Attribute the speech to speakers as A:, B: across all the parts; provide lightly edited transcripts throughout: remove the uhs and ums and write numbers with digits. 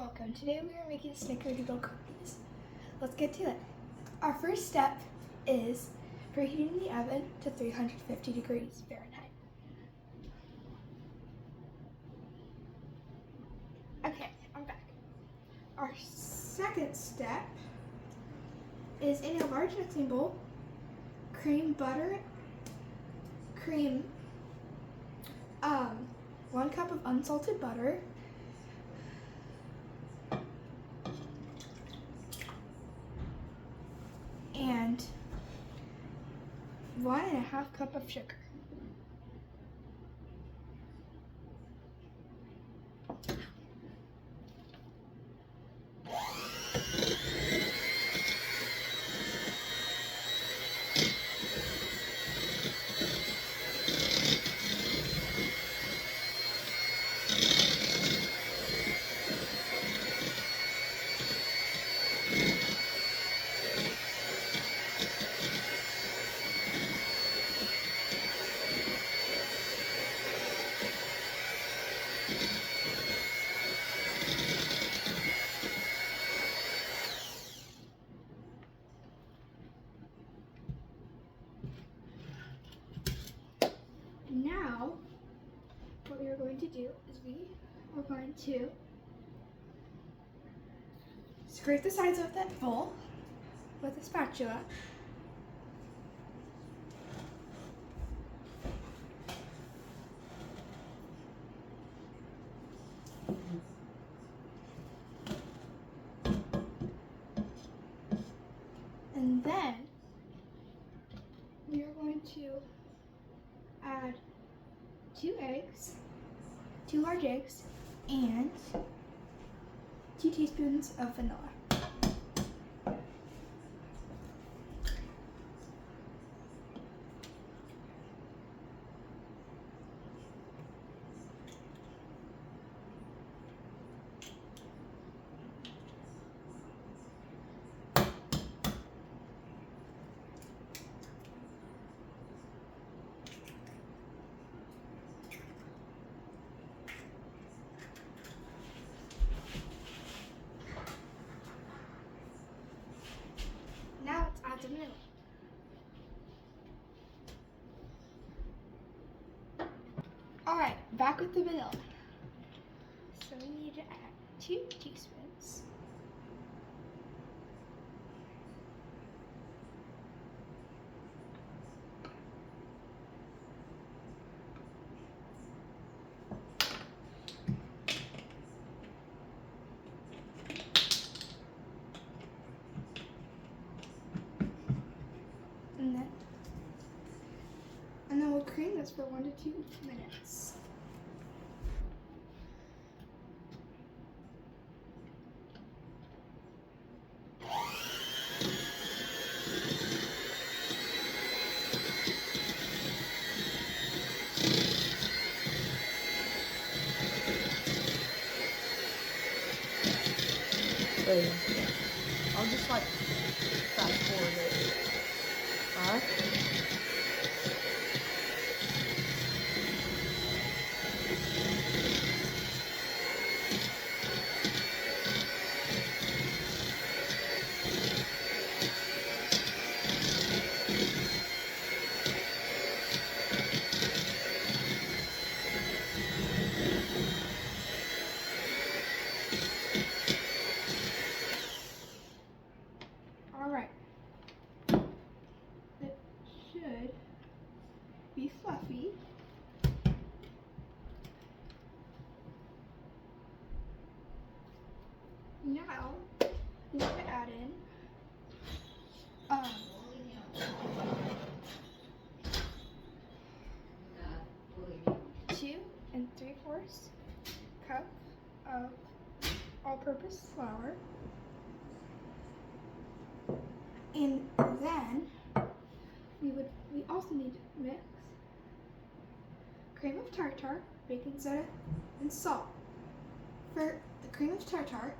A: welcome. Today we are making snickerdoodle cookies. Let's get to it. Our first step is preheating the oven to 350 degrees Fahrenheit. Okay, I'm back. Our second step is in a large mixing bowl, cream butter, 1 cup of unsalted butter, and 1.5 cup of sugar. Now, what we are going to do is we are going to scrape the sides of that bowl with a spatula. And then we are going to add 2 large eggs, and 2 teaspoons of vanilla. Now let's add the vanilla. Alright, back with the vanilla. So we need to add 2 teaspoons. And then we'll cream this for 1 to 2 minutes.
B: Wait, I'll just fast forward it. Alright?
A: Alright. It should be fluffy. Now we need to add in 2 3/4 cup of all-purpose flour. And then we also need to mix cream of tartar, baking soda, and salt. For the cream of tartar,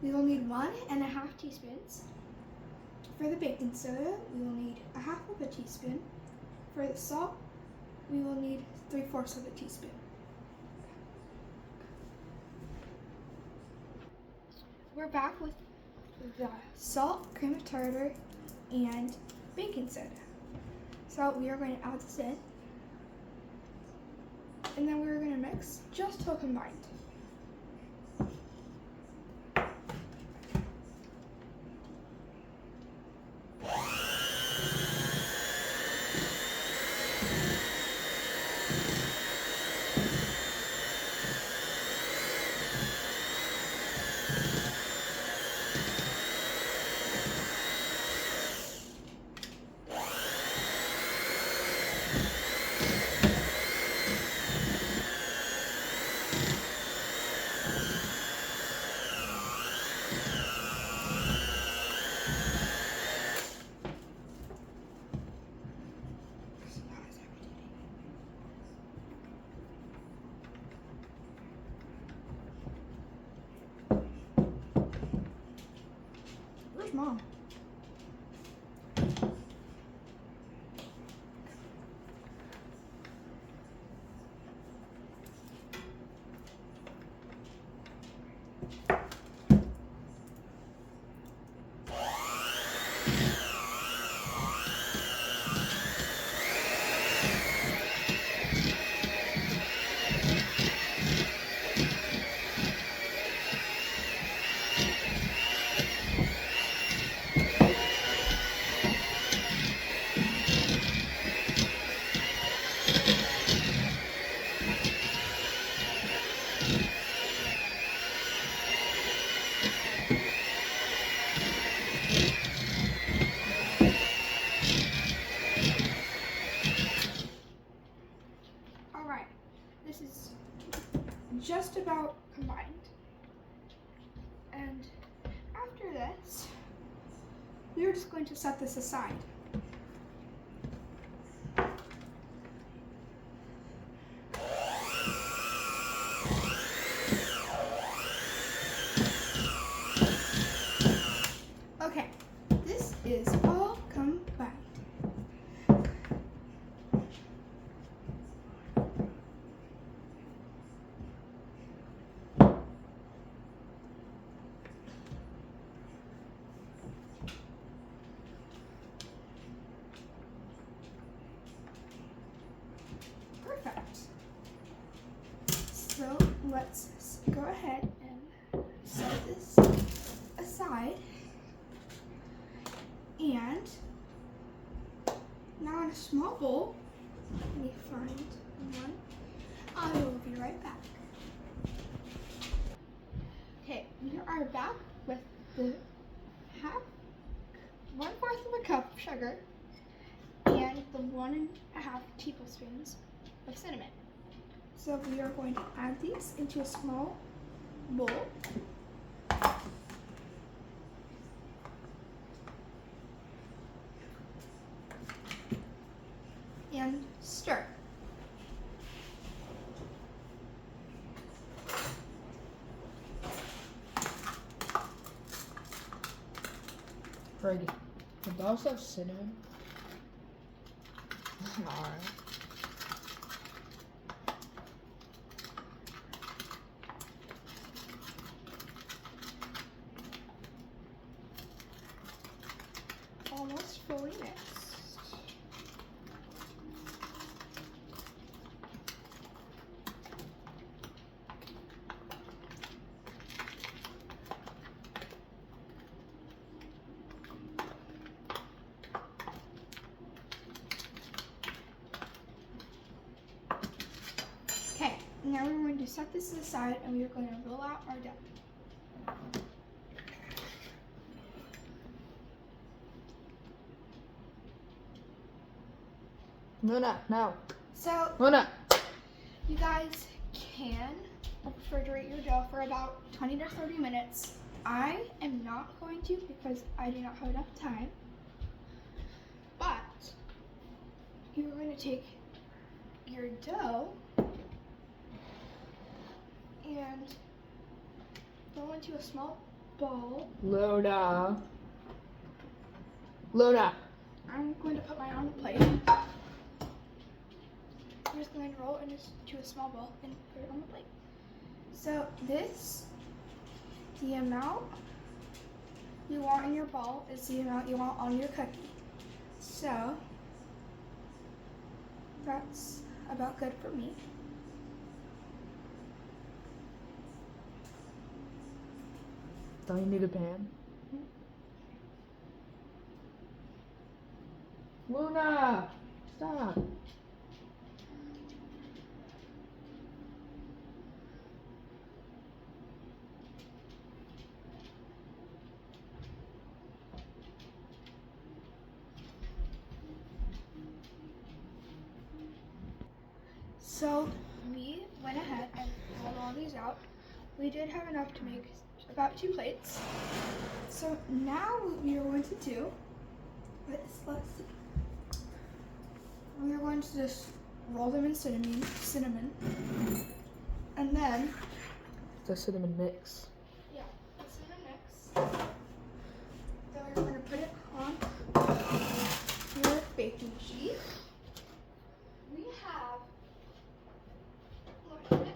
A: we will need 1.5 teaspoons. For the baking soda, we will need 1/2 teaspoon. For the salt, we will need 3/4 teaspoon. we're back with the salt, cream of tartar, and baking soda. So we are going to add this in, and then we're going to mix just till combined. Where's Mom? Alright, this is just about combined. And after this, we are just going to set this aside. Okay, this is all combined. Perfect. So let's go ahead and set this aside. And now in a small bowl, let me find one. I will be right back. Okay, we are back with the 1/4 of a cup of sugar and the 1.5 tablespoons of cinnamon. So we are going to add these into a small bowl. And stir.
B: Ready. The balls have cinnamon. Alright.
A: Almost fully mixed. Okay, now we're going to set this aside and we are going to roll out our dough.
B: Luna, no.
A: So
B: Luna.
A: you guys can refrigerate your dough for about 20 to 30 minutes. I am not going to because I do not have enough time. But you're going to take your dough and go into a small bowl.
B: Luna. Luna.
A: I'm going to put mine on the plate. I'm just going to roll it into a small bowl and put it on the plate. So this, the amount you want in your bowl is the amount you want on your cookie. So that's about good for me.
B: Don't you need a pan? Luna! Stop!
A: So we went ahead and pulled all these out. We did have enough to make about 2 plates. So now what we are going to do is, let's see. We are going to just roll them in cinnamon. And then,
B: The cinnamon mix.
A: yeah, the cinnamon mix. Then we're going to put it on your baking sheet. We have, look at it.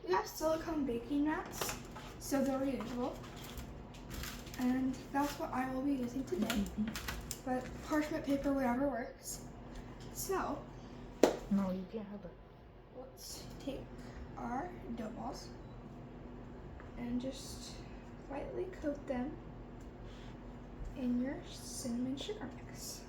A: We have silicone baking mats, so they're reusable. And that's what I will be using today. But parchment paper, whatever works. So,
B: No, you can't have it.
A: let's take our dough balls and just lightly coat them in your cinnamon sugar mix.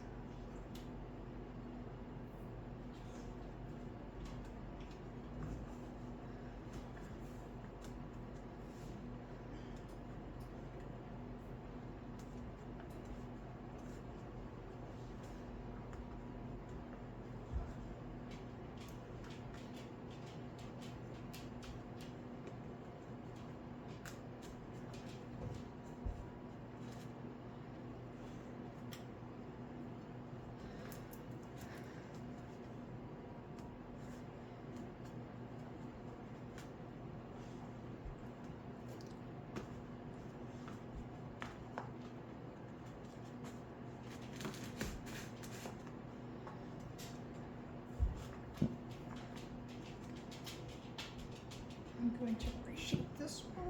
A: I'm going to reshape this one.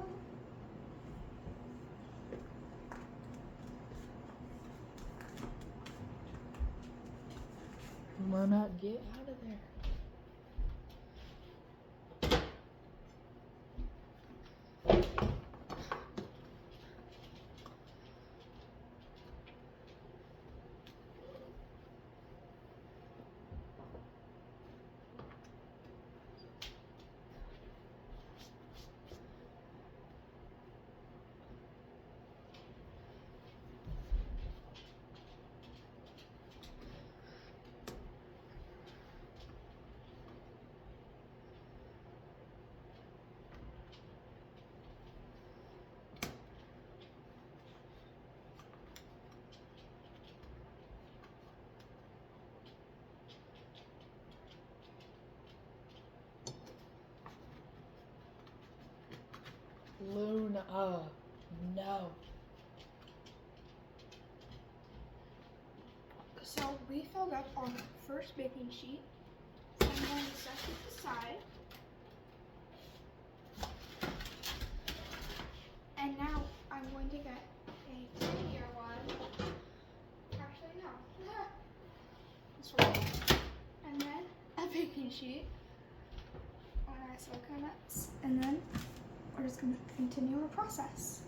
B: Luna, get out of there. Luna, no.
A: So we filled up on the first baking sheet. So I'm going to set it aside. And now I'm going to get a tinier one. Actually, no. This one. And then a baking sheet on our silicone nuts. And then we're just going to continue our process.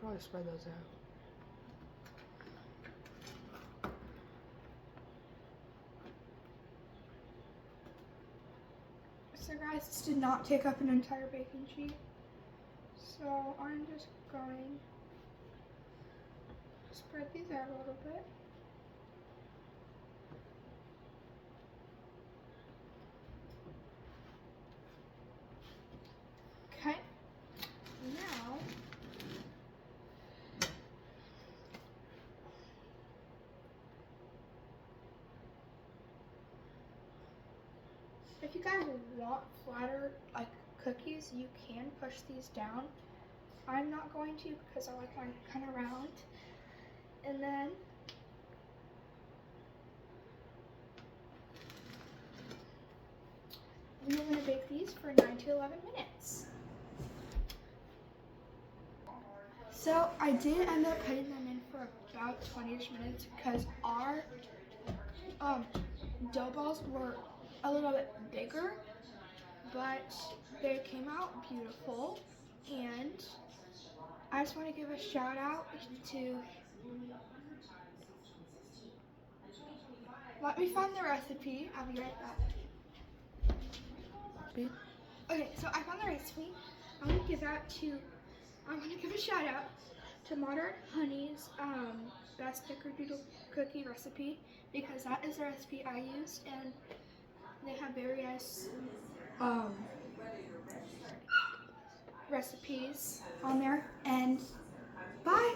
B: probably spread those out.
A: So guys, this did not take up an entire baking sheet. So I'm just going to spread these out a little bit. Okay, now if you guys want flatter like cookies, you can push these down. I'm not going to because I like mine kind of round. And then we are going to bake these for 9 to 11 minutes. So I did end up putting them in for about 20-ish minutes because our dough balls were a little bit bigger, but they came out beautiful. And I just want to give a shout out to, let me find the recipe, I'll be right back. Okay, so I found the recipe. I want to give a shout out to Modern Honey's best snickerdoodle cookie recipe, because that is the recipe I used, and they have very nice recipes on there. And bye.